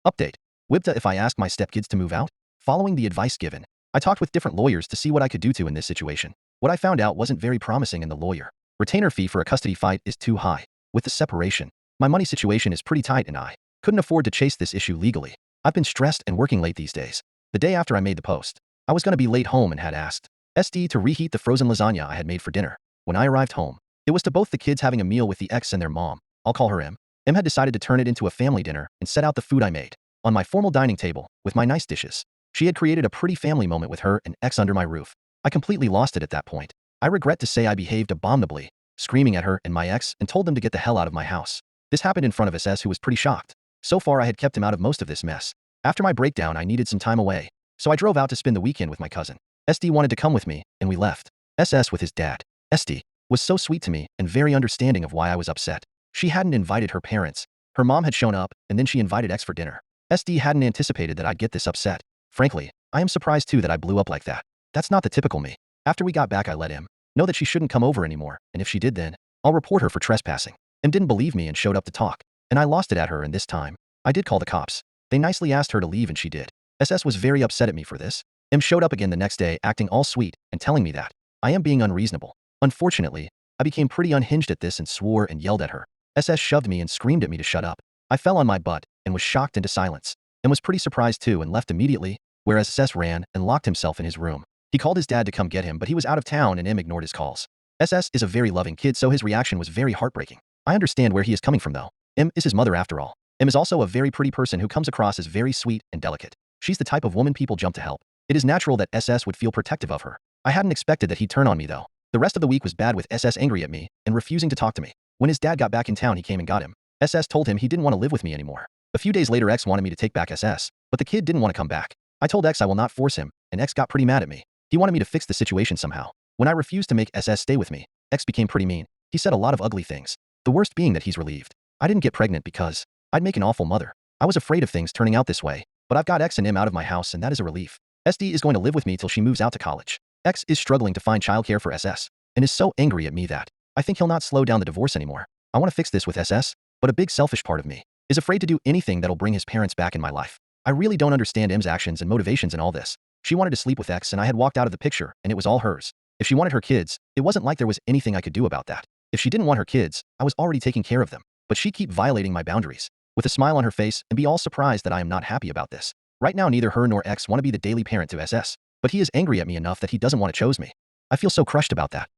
Update. WIBTA if I ask my stepkids to move out? Following the advice given, I talked with different lawyers to see what I could do in this situation. What I found out wasn't very promising in the lawyer. Retainer fee for a custody fight is too high. With the separation, my money situation is pretty tight and I couldn't afford to chase this issue legally. I've been stressed and working late these days. The day after I made the post, I was going to be late home and had asked SD to reheat the frozen lasagna I had made for dinner. When I arrived home, it was to both the kids having a meal with the ex and their mom. I'll call her M. M had decided to turn it into a family dinner and set out the food I made on my formal dining table with my nice dishes. She had created a pretty family moment with her and ex under my roof. I completely lost it at that point. I regret to say I behaved abominably, screaming at her and my ex and told them to get the hell out of my house. This happened in front of SS, who was pretty shocked. So far I had kept him out of most of this mess. After my breakdown I needed some time away, so I drove out to spend the weekend with my cousin. SD wanted to come with me, and we left. SS with his dad. SD was so sweet to me and very understanding of why I was upset. She hadn't invited her parents. Her mom had shown up, and then she invited X for dinner. SD hadn't anticipated that I'd get this upset. Frankly, I am surprised too that I blew up like that. That's not the typical me. After we got back I let him know that she shouldn't come over anymore, and if she did then, I'll report her for trespassing. M didn't believe me and showed up to talk, and I lost it at her, and this time, I did call the cops. They nicely asked her to leave and she did. SS was very upset at me for this. M showed up again the next day acting all sweet and telling me that I am being unreasonable. Unfortunately, I became pretty unhinged at this and swore and yelled at her. SS shoved me and screamed at me to shut up. I fell on my butt and was shocked into silence, and was pretty surprised too and left immediately, whereas SS ran and locked himself in his room. He called his dad to come get him, but he was out of town and M ignored his calls. SS is a very loving kid, so his reaction was very heartbreaking. I understand where he is coming from though. M is his mother after all. M is also a very pretty person who comes across as very sweet and delicate. She's the type of woman people jump to help. It is natural that SS would feel protective of her. I hadn't expected that he'd turn on me though. The rest of the week was bad with SS angry at me and refusing to talk to me. When his dad got back in town he came and got him. SS told him he didn't want to live with me anymore. A few days later X wanted me to take back SS, but the kid didn't want to come back. I told X I will not force him, and X got pretty mad at me. He wanted me to fix the situation somehow. When I refused to make SS stay with me, X became pretty mean. He said a lot of ugly things. The worst being that he's relieved I didn't get pregnant because I'd make an awful mother. I was afraid of things turning out this way, but I've got X and M out of my house and that is a relief. SD is going to live with me till she moves out to college. X is struggling to find childcare for SS and is so angry at me that I think he'll not slow down the divorce anymore. I want to fix this with SS, but a big selfish part of me is afraid to do anything that'll bring his parents back in my life. I really don't understand M's actions and motivations in all this. She wanted to sleep with X and I had walked out of the picture and it was all hers. If she wanted her kids, it wasn't like there was anything I could do about that. If she didn't want her kids, I was already taking care of them. But she keep violating my boundaries with a smile on her face and be all surprised that I am not happy about this. Right now neither her nor X want to be the daily parent to SS, but he is angry at me enough that he doesn't want to choose me. I feel so crushed about that.